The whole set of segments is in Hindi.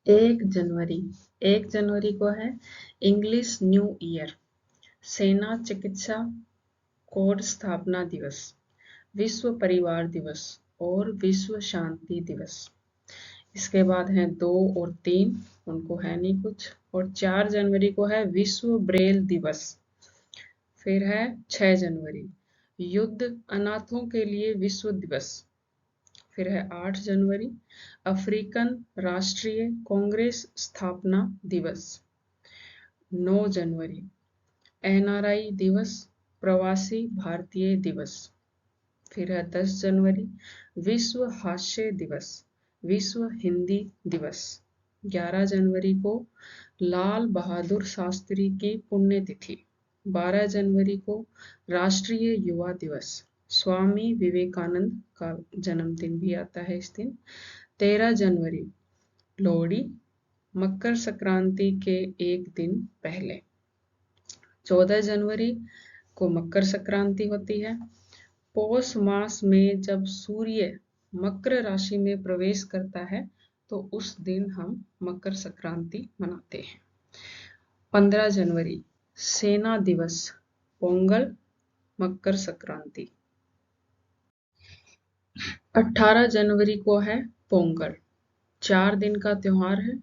1 जनवरी 1 जनवरी को है इंग्लिश न्यू ईयर, सेना चिकित्सा कोड स्थापना दिवस, विश्व परिवार दिवस और विश्व शांति दिवस। इसके बाद है 2 और 3, उनको है नहीं कुछ। और 4 जनवरी को है विश्व ब्रेल दिवस। फिर है 6 जनवरी युद्ध अनाथों के लिए विश्व दिवस। फिर है 8 जनवरी अफ्रीकन राष्ट्रीय कांग्रेस स्थापना दिवस। 9 जनवरी एनआरआई दिवस, प्रवासी भारतीय दिवस। फिर है 10 जनवरी विश्व हास्य दिवस, विश्व हिंदी दिवस। 11 जनवरी को लाल बहादुर शास्त्री की पुण्यतिथि। 12 जनवरी को राष्ट्रीय युवा दिवस, स्वामी विवेकानंद का जन्मदिन भी आता है इस दिन। 13 जनवरी लोहड़ी, मकर संक्रांति के एक दिन पहले। 14 जनवरी को मकर संक्रांति होती है। पौष मास में जब सूर्य मकर राशि में प्रवेश करता है तो उस दिन हम मकर संक्रांति मनाते हैं। 15 जनवरी सेना दिवस, पोंगल, मकर संक्रांति। 18 जनवरी को है पोंगल, 4 दिन का त्योहार है।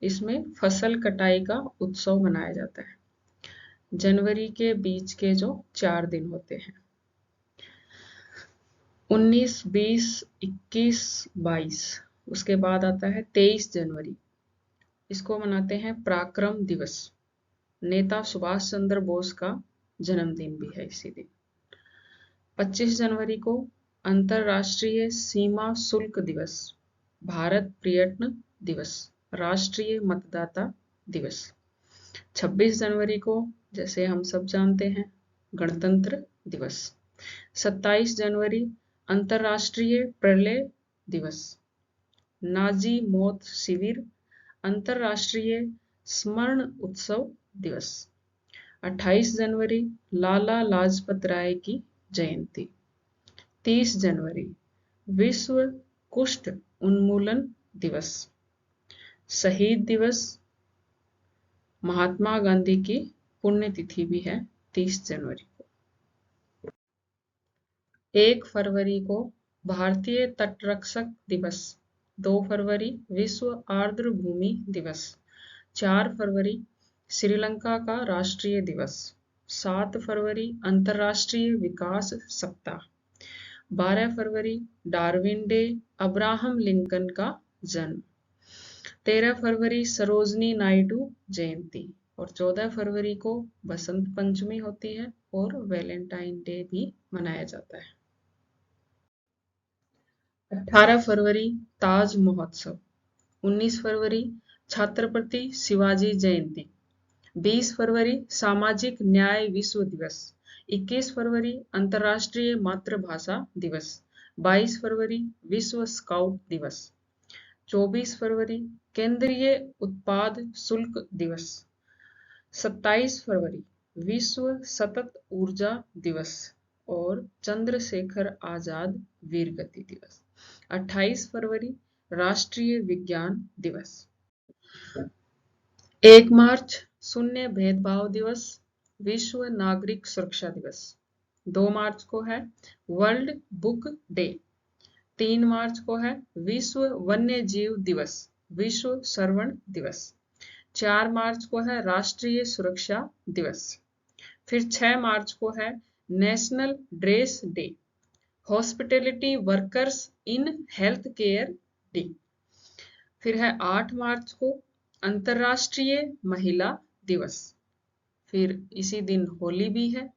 इसमें फसल कटाई का उत्सव मनाया जाता है। जनवरी के बीच के जो 4 दिन होते हैं 19, 20, 21, 22। उसके बाद आता है 23 जनवरी, इसको मनाते हैं पराक्रम दिवस, नेता सुभाष चंद्र बोस का जन्मदिन भी है इसी दिन। 25 जनवरी को अंतर्राष्ट्रीय सीमा शुल्क दिवस, भारत पर्यटन दिवस, राष्ट्रीय मतदाता दिवस। 26 जनवरी को जैसे हम सब जानते हैं गणतंत्र दिवस। 27 जनवरी अंतर्राष्ट्रीय प्रलय दिवस, नाजी मौत शिविर, अंतर्राष्ट्रीय स्मरण उत्सव दिवस। 28 जनवरी लाला लाजपत राय की जयंती। 30 जनवरी विश्व कुष्ठ उन्मूलन दिवस। शहीद दिवस, महात्मा गांधी की पुण्यतिथि भी है 30 जनवरी को। 1 फरवरी को भारतीय तटरक्षक दिवस। 2 फरवरी विश्व आर्द्र भूमि दिवस। 4 फरवरी श्रीलंका का राष्ट्रीय दिवस। 7 फरवरी अंतर्राष्ट्रीय विकास सप्ताह। 12 फरवरी डार्विन डे, अब्राहम लिंकन का जन्म। 13 फरवरी सरोजनी नायडू जयंती। और 14 फरवरी को बसंत पंचमी होती है और वैलेंटाइन डे भी मनाया जाता है। 18 फरवरी ताज महोत्सव। 19 फरवरी छत्रपति शिवाजी जयंती। 20 फरवरी सामाजिक न्याय विश्व दिवस। 21 फरवरी अंतर्राष्ट्रीय मातृभाषा दिवस। 22 फरवरी विश्व स्काउट दिवस। 24 फरवरी केंद्रीय उत्पाद शुल्क दिवस। 27 फरवरी विश्व सतत ऊर्जा दिवस और चंद्रशेखर आजाद वीर गति दिवस। 28 फरवरी राष्ट्रीय विज्ञान दिवस। 1 मार्च शून्य भेदभाव दिवस, विश्व नागरिक सुरक्षा दिवस। 2 मार्च को है वर्ल्ड बुक डे। 3 मार्च को है विश्व वन्य जीव दिवस, विश्व श्रवण दिवस। 4 मार्च को है राष्ट्रीय सुरक्षा दिवस। फिर 6 मार्च को है national dress day, hospitality workers in health care day. फिर है 8 मार्च को अंतर्राष्ट्रीय महिला दिवस। फिर इसी दिन होली भी है।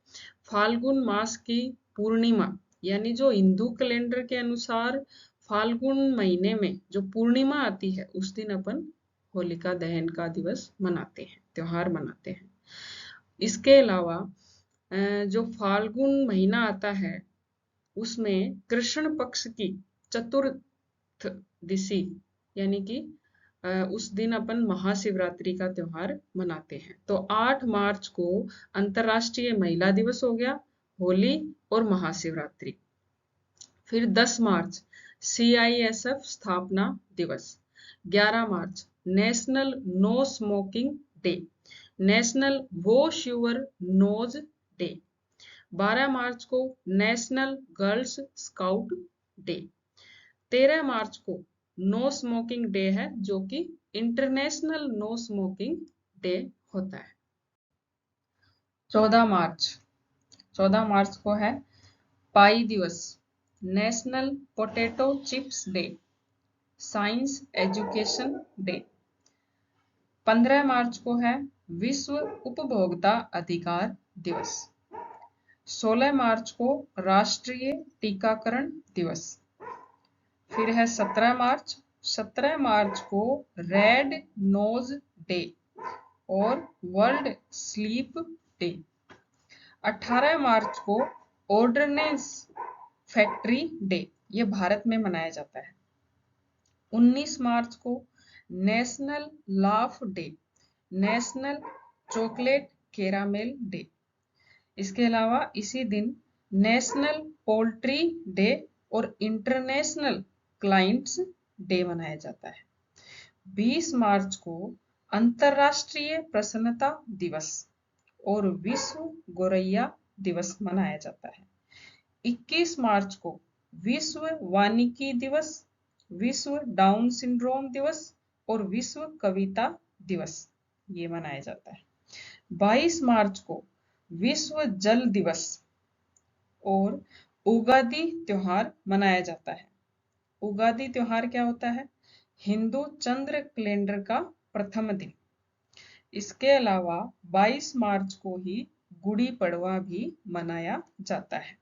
फाल्गुन मास की पूर्णिमा, यानी जो हिंदू कैलेंडर के अनुसार फाल्गुन महीने में जो पूर्णिमा आती है उस दिन अपन होलिका दहन का दिवस मनाते हैं, त्योहार मनाते हैं। इसके अलावा जो फाल्गुन महीना आता है उसमें कृष्ण पक्ष की चतुर्थदशी यानी कि उस दिन अपन महाशिवरात्रि का त्योहार मनाते हैं। तो 8 मार्च को अंतर्राष्ट्रीय महिला दिवस हो गया, होली और महाशिवरात्रि। फिर 10 मार्च CISF स्थापना दिवस। 11 मार्च national no smoking day, national wash your nose day. 12 मार्च को नेशनल गर्ल्स स्काउट डे। 13 मार्च को नो स्मोकिंग डे है, जो कि इंटरनेशनल नो स्मोकिंग डे होता है। 14 मार्च को है पाई दिवस, national potato chips day, science education day. 15 मार्च को है विश्व उपभोक्ता अधिकार दिवस। 16 मार्च को राष्ट्रीय टीकाकरण दिवस। फिर है 17 मार्च को रेड नोज डे और वर्ल्ड स्लीप डे। 18 मार्च को ऑर्डिनेंस फैक्ट्री डे, ये भारत में मनाया जाता है। 19 मार्च को national laugh day, national chocolate caramel day. इसके अलावा इसी दिन नेशनल पोल्ट्री डे और इंटरनेशनल क्लाइंट्स डे मनाया जाता है। 20 मार्च को अंतरराष्ट्रीय प्रसन्नता दिवस और विश्व गोरैया दिवस मनाया जाता है। 21 मार्च को विश्व वानिकी दिवस, विश्व डाउन सिंड्रोम दिवस और विश्व कविता दिवस ये मनाया जाता है। 22 मार्च को विश्व जल दिवस और उगादि त्योहार मनाया जाता है। उगादि त्योहार क्या होता है? हिंदू चंद्र कैलेंडर का प्रथम दिन। इसके अलावा 22 मार्च को ही गुड़ी पड़वा भी मनाया जाता है,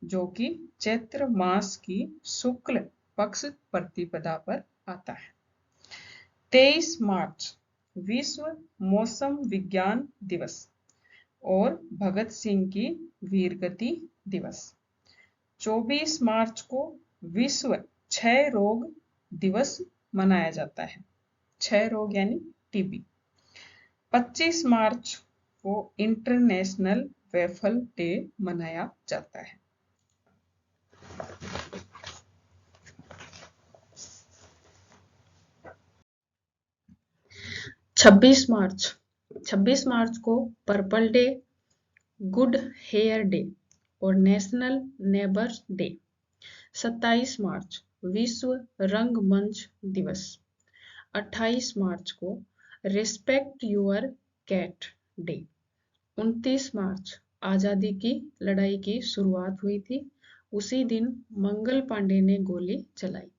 जो कि चैत्र मास की शुक्ल पक्ष प्रतिपदा पर आता है। 23 मार्च विश्व मौसम विज्ञान दिवस और भगत सिंह की वीरगति दिवस। 24 मार्च को विश्व क्षय रोग दिवस मनाया जाता है, क्षय रोग यानी टीबी। 25 मार्च को इंटरनेशनल वेफल डे मनाया जाता है। छब्बीस मार्च को purple day, good hair day और नेशनल नेबर्स डे। 27 मार्च विश्व रंगमंच दिवस। 28 मार्च को respect your cat day. 29 March आजादी की लड़ाई की शुरुआत हुई थी, उसी दिन मंगल पांडे ने गोली चलाई थी।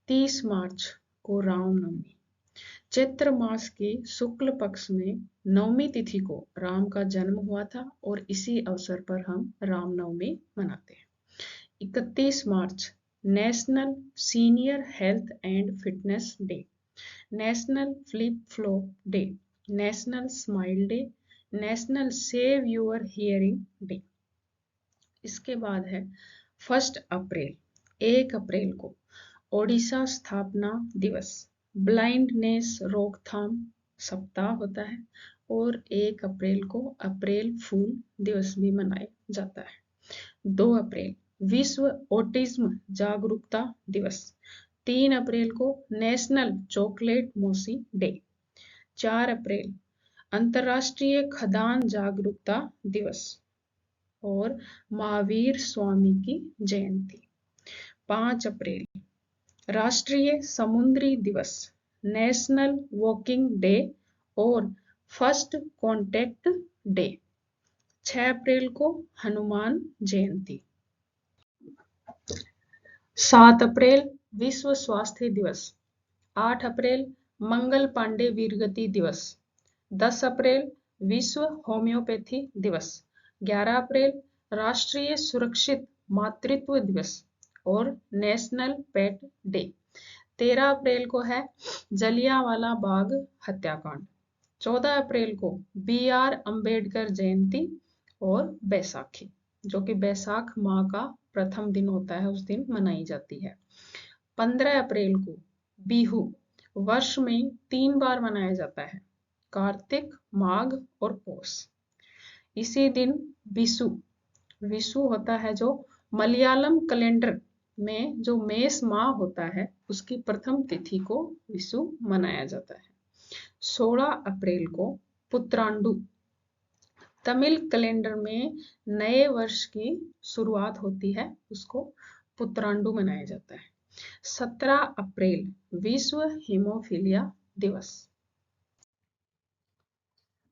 30 मार्च को रामनवमी। चैत्र मास की शुक्ल पक्ष में नवमी तिथि को राम का जन्म हुआ था और इसी अवसर पर हम रामनवमी मनाते हैं। 31 मार्च national senior health and fitness day, national flip flop day, national smile day, national save your hearing day. इसके बाद है 1 अप्रैल। 1 अप्रैल को ओडिशा स्थापना दिवस, ब्लाइंडनेस रोकथाम सप्ताह होता है और 1 अप्रैल को अप्रैल फूल दिवस भी मनाया जाता है। 2 अप्रैल विश्व ऑटिज्म जागरूकता दिवस। 3 अप्रैल को नेशनल चॉकलेट मौसी डे। 4 अप्रैल अंतर्राष्ट्रीय खदान जागरूकता दिवस और महावीर स्वामी की जयंती। 5 अप्रैल राष्ट्रीय समुद्री दिवस, नेशनल वॉकिंग डे और फर्स्ट कॉन्टैक्ट डे। 6 अप्रैल को हनुमान जयंती। 7 अप्रैल विश्व स्वास्थ्य दिवस। 8 अप्रैल मंगल पांडे वीरगति दिवस। 10 अप्रैल विश्व होम्योपैथी दिवस। 11 अप्रैल राष्ट्रीय सुरक्षित मातृत्व दिवस और नेशनल पेट डे। 13 अप्रैल को है जलियांवाला बाग हत्याकांड। 14 अप्रैल को BR अंबेडकर जयंती और बैसाखी, जो कि बैसाख माह का प्रथम दिन होता है, उस दिन मनाई जाती है। 15 अप्रैल को बिहू वर्ष में 3 बार मनाया जाता है, कार्तिक, माघ और पौष। इसी दिन विशु होता है, जो मलयालम कैलेंडर में जो मेष माह होता है उसकी प्रथम तिथि को विषु मनाया जाता है। 16 अप्रैल को पुत्रांडु, तमिल कैलेंडर में नए वर्ष की शुरुआत होती है, उसको पुत्रांडु मनाया जाता है। 17 अप्रैल विश्व हीमोफीलिया दिवस।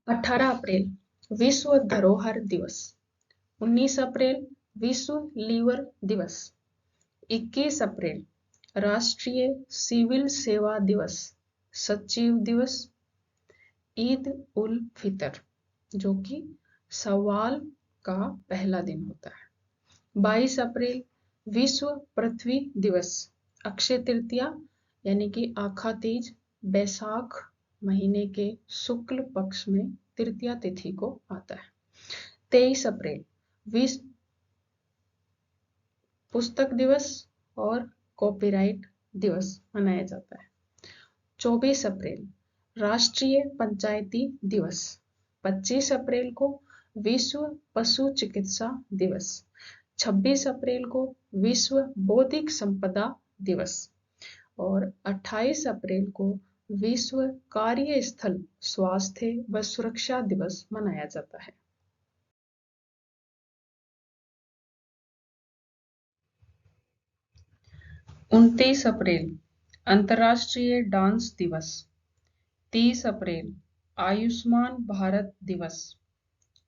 18 अप्रैल विश्व धरोहर दिवस। 19 अप्रैल विश्व लीवर दिवस। 21 अप्रैल राष्ट्रीय सिविल सेवा दिवस, सचिव दिवस। ईद उल फितर, जो कि सवाल का पहला दिन होता है। 22 अप्रैल विश्व पृथ्वी दिवस। अक्षय तृतीया यानी कि आखा तीज बैसाख महीने के शुक्ल पक्ष में तृतीया तिथि को आता है। 23 अप्रैल विश्व पुस्तक दिवस और कॉपीराइट दिवस मनाया जाता है। 24 अप्रैल राष्ट्रीय पंचायती दिवस। 25 अप्रैल को विश्व पशु चिकित्सा दिवस। 26 अप्रैल को विश्व बौद्धिक संपदा दिवस और 28 अप्रैल को विश्व कार्यस्थल स्वास्थ्य व सुरक्षा दिवस मनाया जाता है। उनतीस अप्रैल अंतर्राष्ट्रीय डांस दिवस। 30 अप्रैल आयुष्मान भारत दिवस।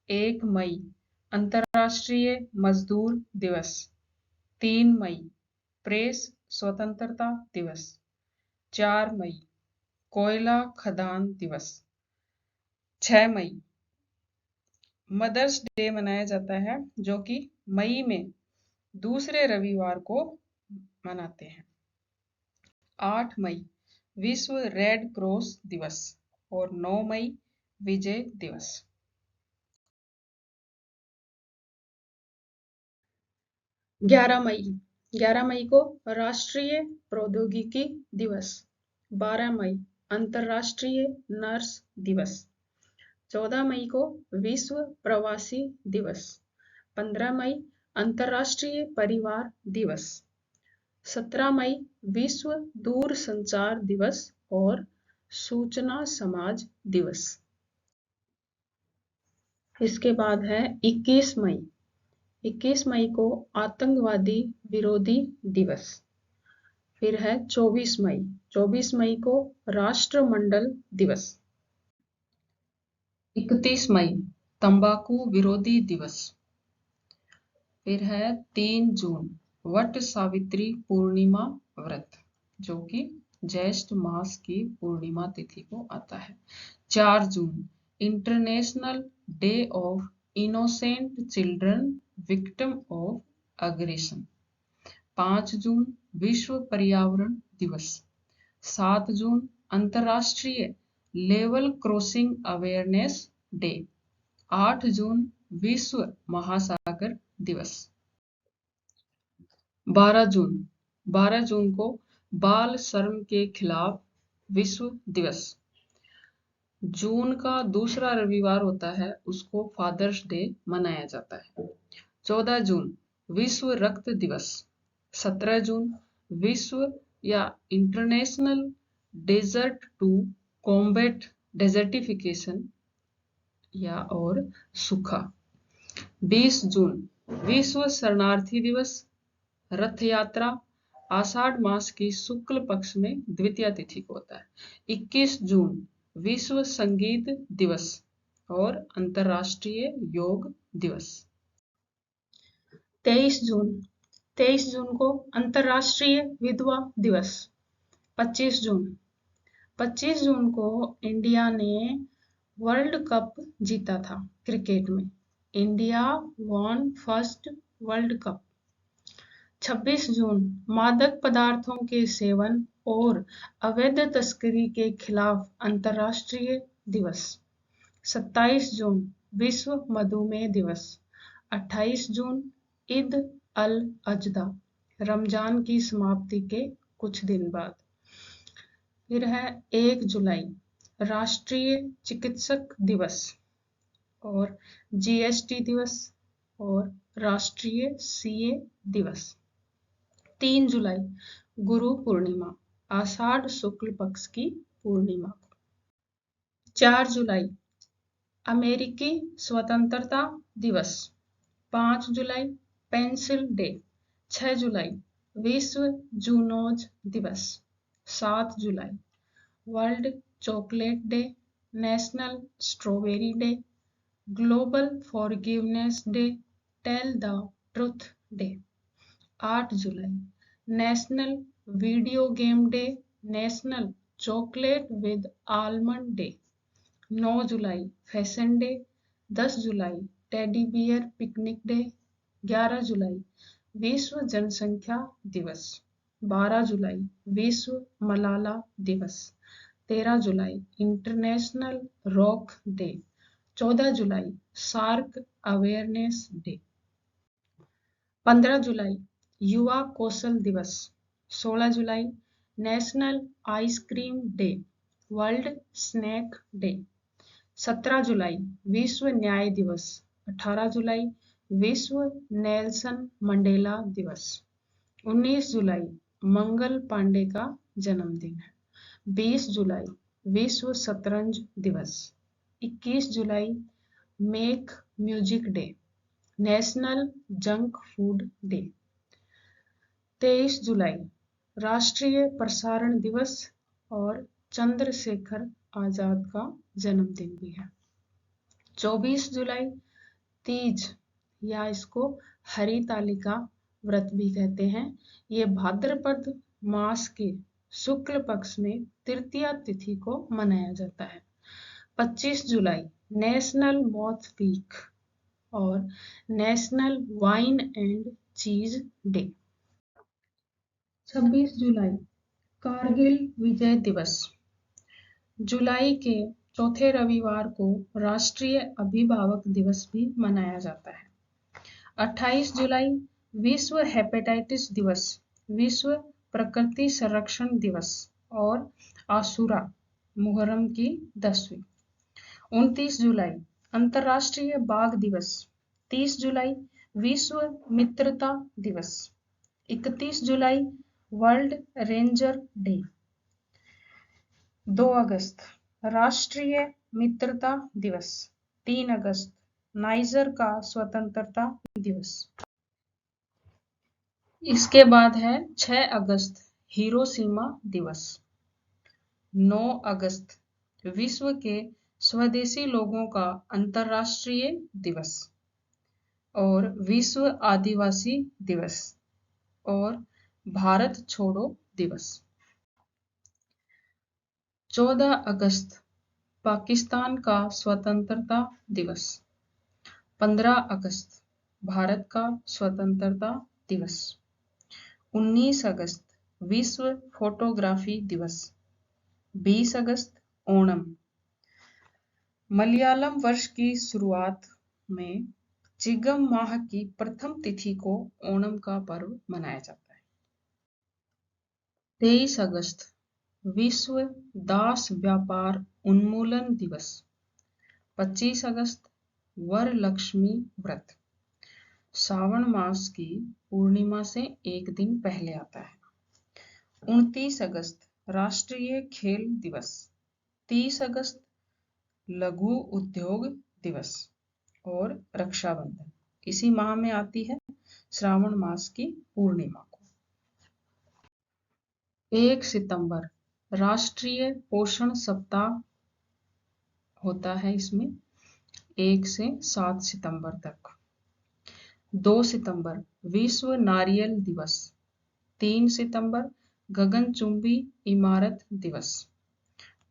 1 मई अंतर्राष्ट्रीय मजदूर दिवस। 3 मई प्रेस स्वतंत्रता दिवस। 4 मई कोयला खदान दिवस। 6 मई मदर्स डे मनाया जाता है, जो कि मई में दूसरे रविवार को मनाते हैं। 8 मई विश्व रेड क्रॉस दिवस और 9 मई विजय दिवस। 11 मई को राष्ट्रीय प्रौद्योगिकी दिवस। 12 मई अंतर्राष्ट्रीय नर्स दिवस। 14 मई को विश्व प्रवासी दिवस। 15 मई अंतर्राष्ट्रीय परिवार दिवस। 17 मई विश्व दूरसंचार दिवस और सूचना समाज दिवस। इसके बाद है 21 मई। 21 मई को आतंकवादी विरोधी दिवस। फिर है 24 मई। 24 मई को राष्ट्रमंडल दिवस। 31 मई तंबाकू विरोधी दिवस। फिर है 3 जून वट सावित्री पूर्णिमा व्रत, जो कि ज्येष्ठ मास की पूर्णिमा तिथि को आता है। 4 जून international day of innocent children victim of aggression. 5 जून विश्व पर्यावरण दिवस। 7 जून अंतर्राष्ट्रीय लेवल क्रॉसिंग अवेयरनेस डे। 8 जून विश्व महासागर दिवस। 12 जून को बाल श्रम के खिलाफ विश्व दिवस। जून का दूसरा रविवार होता है, उसको फादर्स डे मनाया जाता है। 14 जून विश्व रक्त दिवस। 17 जून विश्व या international desert to combat desertification या और सूखा। 20 जून विश्व शरणार्थी दिवस। रथ यात्रा आषाढ़ मास की शुक्ल पक्ष में द्वितीय तिथि को होता है। 21 जून विश्व संगीत दिवस और अंतर्राष्ट्रीय योग दिवस। 23 जून को अंतर्राष्ट्रीय विधवा दिवस। 25 जून को इंडिया ने वर्ल्ड कप जीता था क्रिकेट में। India won first world cup. 26 जून मादक पदार्थों के सेवन और अवैध तस्करी के खिलाफ अंतर्राष्ट्रीय दिवस। 27 जून विश्व मधुमेह दिवस। 28 जून ईद अल अजहा, रमजान की समाप्ति के कुछ दिन बाद। फिर है 1 जुलाई राष्ट्रीय चिकित्सक दिवस और जीएसटी दिवस और राष्ट्रीय सीए दिवस। 3 जुलाई गुरु पूर्णिमा, आषाढ़ शुक्ल पक्ष की पूर्णिमा को। 4 जुलाई अमेरिकी स्वतंत्रता दिवस। 5 जुलाई पेंसिल डे। 6 जुलाई विश्व जूनोज दिवस। 7 जुलाई world chocolate day, national strawberry day, global forgiveness day, tell the truth day. 8 जुलाई national video game day, national chocolate with almond day. 9 जुलाई फैशन डे। 10 जुलाई टेडी बियर पिकनिक डे। 11 जुलाई विश्व जनसंख्या दिवस। 12 जुलाई विश्व मलाला दिवस। 13 जुलाई इंटरनेशनल रॉक डे। 14 जुलाई शार्क अवेयरनेस डे। 15 जुलाई युवा कौशल दिवस। 16 जुलाई national ice cream day, world snack day. 17 July विश्व न्याय दिवस। 18 जुलाई विश्व नेल्सन मंडेला दिवस। 19 जुलाई मंगल पांडे का जन्मदिन है। 20 जुलाई विश्व शतरंज दिवस। 21 जुलाई make music day, national junk food day. 23 जुलाई राष्ट्रीय प्रसारण दिवस और चंद्रशेखर आजाद का जन्मदिन भी है। 24 जुलाई तीज, या इसको हरितालिका व्रत भी कहते हैं। ये भाद्रपद मास के शुक्ल पक्ष में तृतीया तिथि को मनाया जाता है। 25 जुलाई नेशनल मॉथ वीक और नेशनल वाइन एंड चीज डे। 26 जुलाई कारगिल विजय दिवस। जुलाई के चौथे रविवार को राष्ट्रीय अभिभावक दिवस भी मनाया जाता है। 28 जुलाई विश्व हेपेटाइटिस दिवस, विश्व प्रकृति संरक्षण दिवस और आशुरा मुहर्रम की 10वीं। 29 जुलाई अंतर्राष्ट्रीय बाघ दिवस। 30 जुलाई विश्व मित्रता दिवस। 31 जुलाई वर्ल्ड रेंजर डे। 2 अगस्त राष्ट्रीय मित्रता दिवस। 3 अगस्त नाइजर का स्वतंत्रता दिवस। इसके बाद है 6 अगस्त हिरोशिमा दिवस। 9 अगस्त विश्व के स्वदेशी लोगों का अंतर्राष्ट्रीय दिवस और विश्व आदिवासी दिवस और भारत छोड़ो दिवस। 14 अगस्त पाकिस्तान का स्वतंत्रता दिवस। 15 अगस्त भारत का स्वतंत्रता दिवस। 19 अगस्त विश्व फोटोग्राफी दिवस। 20 अगस्त ओणम। मलयालम वर्ष की शुरुआत में चिगम माह की प्रथम तिथि को ओणम का पर्व मनाया जाता है। 23 अगस्त विश्व दास व्यापार उन्मूलन दिवस। 25 अगस्त वरलक्ष्मी व्रत श्रावण मास की पूर्णिमा से एक दिन पहले आता है। 29 अगस्त राष्ट्रीय खेल दिवस। 30 अगस्त लघु उद्योग दिवस और रक्षाबंधन इसी माह में आती है, श्रावण मास की पूर्णिमा को। 1 सितंबर राष्ट्रीय पोषण सप्ताह होता है, इसमें 1 से 7 सितंबर तक। 2 सितंबर विश्व नारियल दिवस। 3 सितंबर गगनचुंबी इमारत दिवस।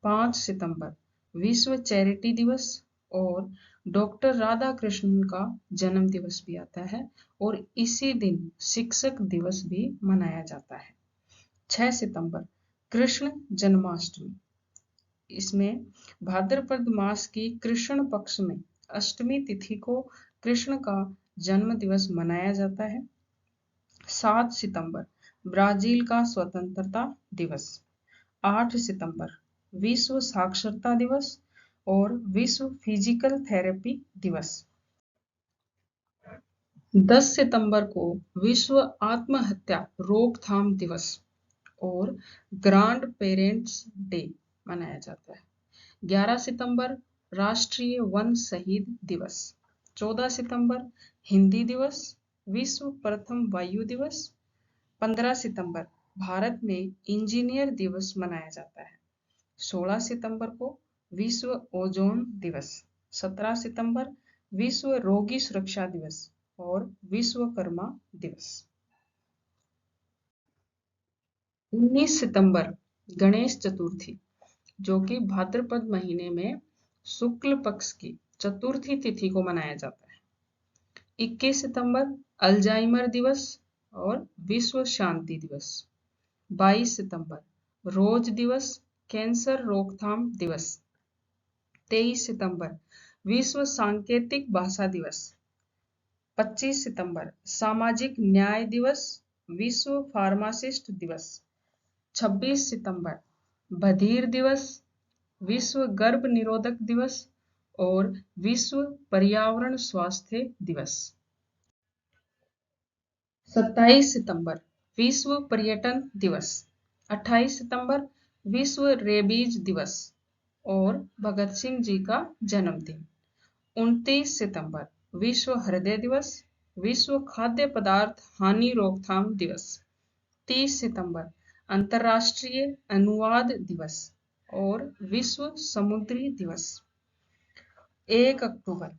5 सितंबर विश्व चैरिटी दिवस और डॉक्टर राधाकृष्णन का जन्म दिवस भी आता है और इसी दिन शिक्षक दिवस भी मनाया जाता है। 6 सितंबर कृष्ण जन्माष्टमी, इसमें भाद्रपद मास की कृष्ण पक्ष में अष्टमी तिथि को कृष्ण का जन्म दिवस मनाया जाता है। 7 सितंबर ब्राजील का स्वतंत्रता दिवस। 8 सितंबर विश्व साक्षरता दिवस और विश्व फिजिकल थेरेपी दिवस। 10 सितंबर को विश्व आत्महत्या रोकथाम दिवस और ग्रांड पेरेंट्स डे मनाया जाता है। 11 सितंबर राष्ट्रीय वन शहीद दिवस। 14 सितंबर हिंदी दिवस, विश्व प्रथम वायु दिवस। 15 सितंबर भारत में इंजीनियर दिवस मनाया जाता है। 16 सितंबर को विश्व ओजोन दिवस। 17 सितंबर विश्व रोगी सुरक्षा दिवस और विश्वकर्मा दिवस। 19 सितंबर गणेश चतुर्थी, जो कि भाद्रपद महीने में शुक्ल पक्ष की चतुर्थी तिथि को मनाया जाता है। 21 सितंबर अल्जाइमर दिवस और विश्व शांति दिवस। 22 सितंबर रोज दिवस, कैंसर रोकथाम दिवस। 23 सितंबर विश्व सांकेतिक भाषा दिवस। 25 सितंबर सामाजिक न्याय दिवस, विश्व फार्मासिस्ट दिवस। 26 सितंबर बधिर दिवस, विश्व गर्भ निरोधक दिवस और विश्व पर्यावरण स्वास्थ्य दिवस। 27 सितंबर विश्व पर्यटन दिवस। 28 सितंबर विश्व रेबीज दिवस और भगत सिंह जी का जन्मदिन। 29 सितंबर विश्व हृदय दिवस, विश्व खाद्य पदार्थ हानि रोकथाम दिवस। 30 सितंबर अंतर्राष्ट्रीय अनुवाद दिवस और विश्व समुद्री दिवस। 1 अक्टूबर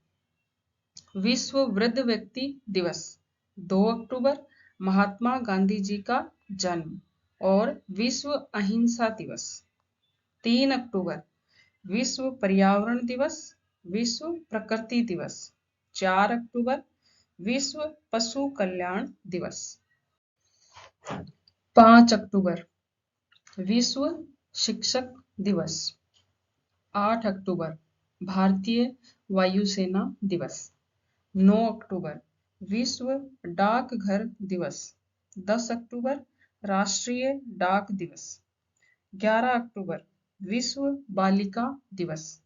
विश्व वृद्ध व्यक्ति दिवस। 2 अक्टूबर महात्मा गांधी जी का जन्म और विश्व अहिंसा दिवस। 3 अक्टूबर विश्व पर्यावरण दिवस, विश्व प्रकृति दिवस। 4 अक्टूबर विश्व पशु कल्याण दिवस। 5 अक्टूबर विश्व शिक्षक दिवस। 8 अक्टूबर भारतीय वायुसेना दिवस। 9 अक्टूबर विश्व डाकघर दिवस। 10 अक्टूबर राष्ट्रीय डाक दिवस। 11 अक्टूबर विश्व बालिका दिवस।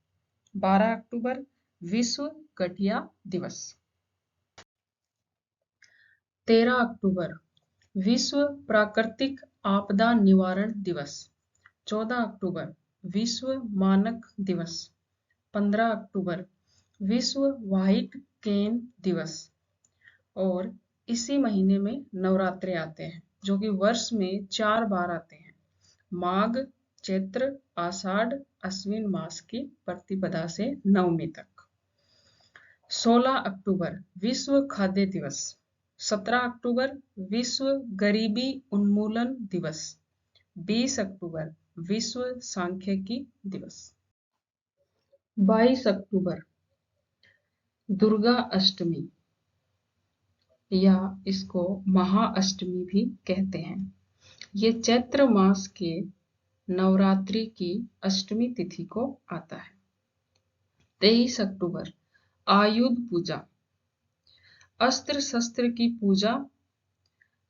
12 अक्टूबर विश्व गठिया दिवस। 13 अक्टूबर विश्व प्राकृतिक आपदा निवारण दिवस। 14 अक्टूबर विश्व मानक दिवस। 15 अक्टूबर विश्व व्हाइट केन दिवस। और इसी महीने में नवरात्रे आते हैं, जो कि वर्ष में 4 बार आते हैं। माघ, चैत्र, आषाढ़, अश्विन मास की प्रतिपदा से नवमी तक। 16 अक्टूबर विश्व खाद्य दिवस। 17 अक्टूबर विश्व गरीबी उन्मूलन दिवस। 20 अक्टूबर विश्व सांख्यिकी दिवस। 22 अक्टूबर दुर्गा अष्टमी, या इसको महाअष्टमी भी कहते हैं। ये चैत्र मास के नवरात्रि की अष्टमी तिथि को आता है। 23 अक्टूबर आयुध पूजा, अस्त्र शस्त्र की पूजा।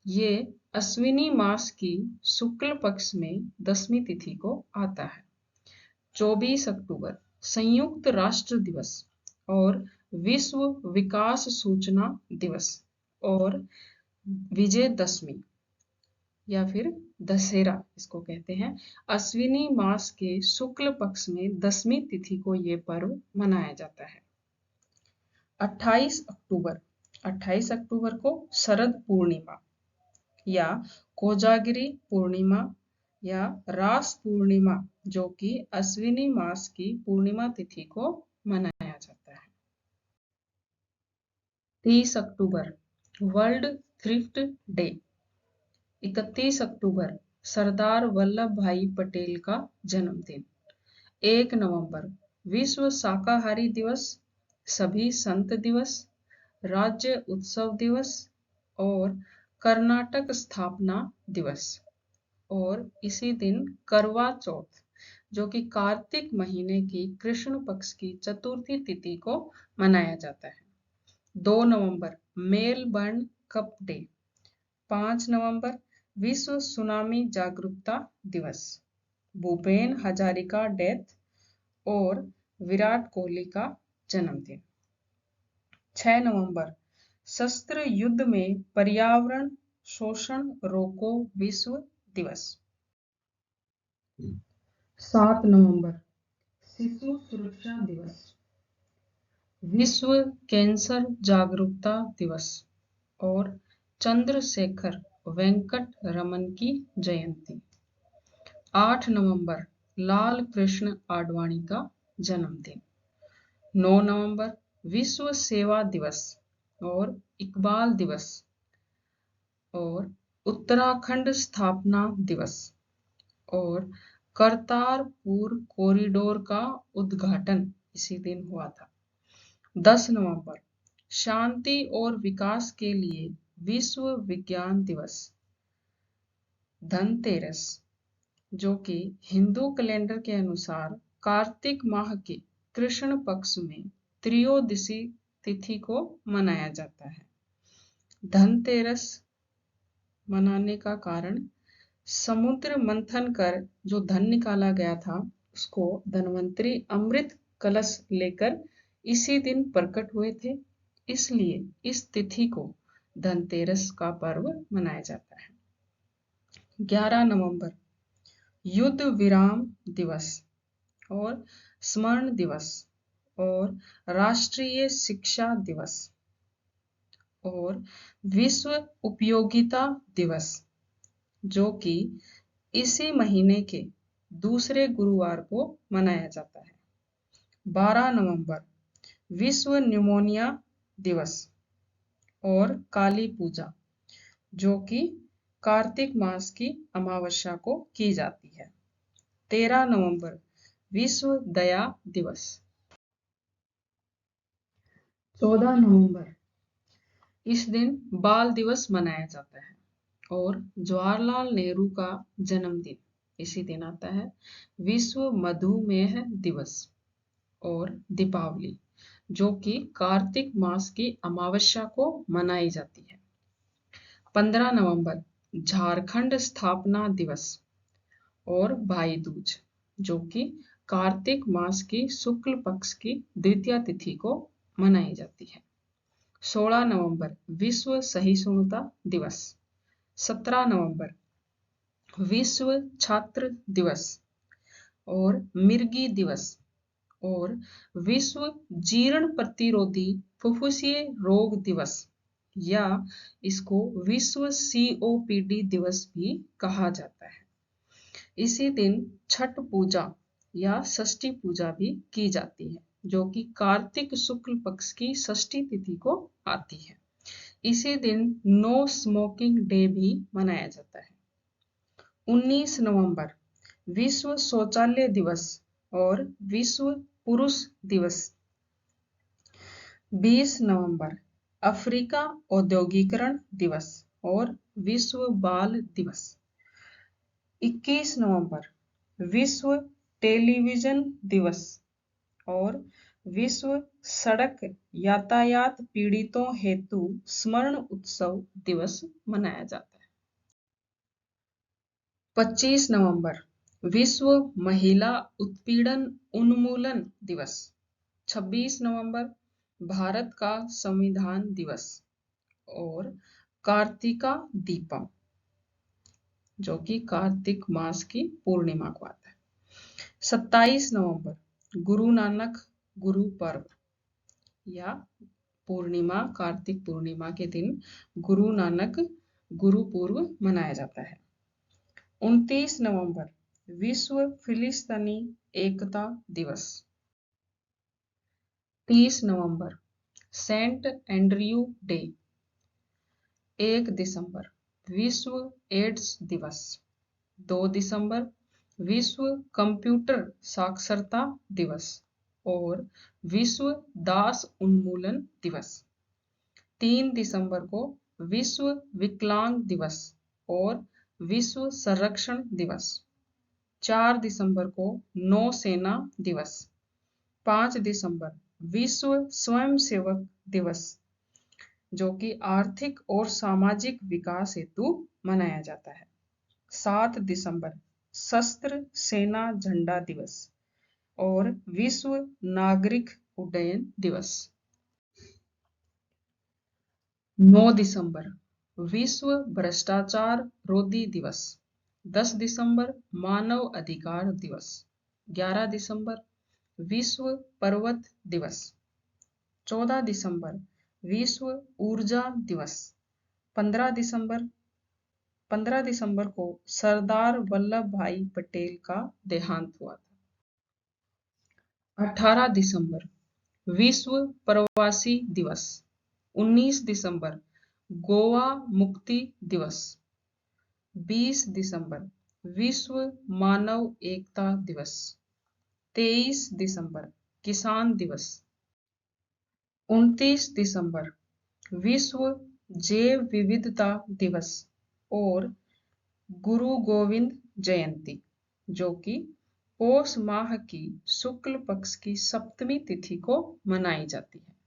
ये अश्विनी मास की शुक्ल पक्ष में 10वीं तिथि को आता है। 24 अक्टूबर संयुक्त राष्ट्र दिवस और विश्व विकास सूचना दिवस और विजयदशमी या फिर दशहरा इसको कहते हैं। अश्विनी मास के शुक्ल पक्ष में 10वीं तिथि को ये पर्व मनाया जाता है। 28 अक्टूबर को शरद पूर्णिमा या कोजागिरी पूर्णिमा या रास पूर्णिमा, जो कि अश्विनी मास की पूर्णिमा तिथि को मनाया जाता है। 30 अक्टूबर वर्ल्ड थ्रिफ्ट डे। 31 अक्टूबर सरदार वल्लभ भाई पटेल का जन्मदिन। 1 नवंबर विश्व शाकाहारी दिवस, सभी संत दिवस, राज्य उत्सव दिवस और कर्नाटक स्थापना दिवस। और इसी दिन करवा चौथ, जो कि कार्तिक महीने की कृष्ण पक्ष की चतुर्थी तिथि को मनाया जाता है। 2 नवंबर मेलबर्न कप डे। 5 नवंबर विश्व सुनामी जागरूकता दिवस। भूपेन हजारिका डेथ और विराट कोहली का जन्मदिन। 6 नवंबर शस्त्र युद्ध में पर्यावरण शोषण रोको विश्व दिवस। 7 नवंबर शिशु सुरक्षा दिवस, विश्व कैंसर जागरूकता दिवस और चंद्रशेखर वेंकट रमन की जयंती। 8 नवंबर लाल कृष्ण आडवाणी का जन्मदिन। 9 नवंबर विश्व सेवा दिवस और इकबाल दिवस और उत्तराखंड स्थापना दिवस और करतारपुर कॉरिडोर का उद्घाटन इसी दिन हुआ था। 10 नवंबर शांति और विकास के लिए विश्व विज्ञान दिवस। धनतेरस, जो कि हिंदू कैलेंडर के अनुसार कार्तिक माह के कृष्ण पक्ष में त्रयोदशी तिथि को मनाया जाता है। धनतेरस मनाने का कारण समुद्र मंथन कर जो धन निकाला गया था उसको धनवंतरी अमृत कलश लेकर इसी दिन प्रकट हुए थे, इसलिए इस तिथि को धनतेरस का पर्व मनाया जाता है। 11 नवंबर युद्ध विराम दिवस और स्मरण दिवस और राष्ट्रीय शिक्षा दिवस और विश्व उपयोगिता दिवस, जो कि इसी महीने के दूसरे गुरुवार को मनाया जाता है। 12 नवंबर विश्व न्यूमोनिया दिवस और काली पूजा, जो कि कार्तिक मास की अमावस्या को की जाती है। 13 नवंबर विश्व दया दिवस। 14 नवंबर इस दिन बाल दिवस मनाया जाता है और जवाहरलाल नेहरू का जन्मदिन इसी दिन आता है। विश्व मधुमेह दिवस और दीपावली, जो कि कार्तिक मास की अमावस्या को मनाई जाती है। 15 नवंबर झारखंड स्थापना दिवस और भाई दूज, जो कि कार्तिक मास की शुक्ल पक्ष की द्वितीया तिथि को मनाई जाती है। 16 नवंबर विश्व सहिष्णुता दिवस। 17 नवंबर विश्व छात्र दिवस और मिर्गी दिवस और विश्व जीर्ण प्रतिरोधी फुफ्फुसीय रोग दिवस, या इसको विश्व COPD दिवस भी कहा जाता है। इसी दिन छठ पूजा या षष्ठी पूजा भी की जाती है, जो कि कार्तिक शुक्ल पक्ष की षष्ठी तिथि को आती है। इसी दिन नो स्मोकिंग डे भी मनाया जाता है। 19 नवंबर विश्व शौचालय दिवस और विश्व पुरुष दिवस। 20 नवंबर अफ्रीका औद्योगिकरण दिवस और विश्व बाल दिवस। 21 नवंबर विश्व टेलीविजन दिवस और विश्व सड़क यातायात पीड़ितों हेतु स्मरण उत्सव दिवस मनाया जाता है। 25 नवंबर विश्व महिला उत्पीड़न उन्मूलन दिवस। 26 नवंबर भारत का संविधान दिवस और कार्तिका दीपम, जो कि कार्तिक मास की पूर्णिमा को आता है। 27 नवंबर गुरु नानक गुरु पर्व या पूर्णिमा, कार्तिक पूर्णिमा के दिन गुरु नानक गुरु पूर्व मनाया जाता है। 29 नवंबर विश्व फिलिस्तीनी एकता दिवस। 30 नवंबर सेंट एंड्रयू डे। 1 दिसंबर विश्व एड्स दिवस। 2 दिसंबर विश्व कंप्यूटर साक्षरता दिवस और विश्व दास उन्मूलन दिवस। 3 दिसंबर को विश्व विकलांग दिवस और विश्व संरक्षण दिवस। 4 दिसंबर को नौसेना दिवस। 5 दिसंबर विश्व स्वयंसेवक दिवस, जो कि आर्थिक और सामाजिक विकास हेतु मनाया जाता है। 7 दिसंबर सशस्त्र सेना झंडा दिवस और विश्व नागरिक उड्डयन दिवस। 9 दिसंबर विश्व भ्रष्टाचार रोधी दिवस। 10 दिसंबर मानव अधिकार दिवस। 11 दिसंबर विश्व पर्वत दिवस। 14 दिसंबर विश्व ऊर्जा दिवस। 15 दिसंबर को सरदार वल्लभ भाई पटेल का देहांत हुआ था। 18 दिसंबर विश्व प्रवासी दिवस। 19 दिसंबर गोवा मुक्ति दिवस। 20 दिसंबर विश्व मानव एकता दिवस। 23 दिसंबर किसान दिवस। 29 दिसंबर विश्व जैव विविधता दिवस और गुरु गोविंद जयंती, जो कि पौष माह की शुक्ल पक्ष की सप्तमी तिथि को मनाई जाती है।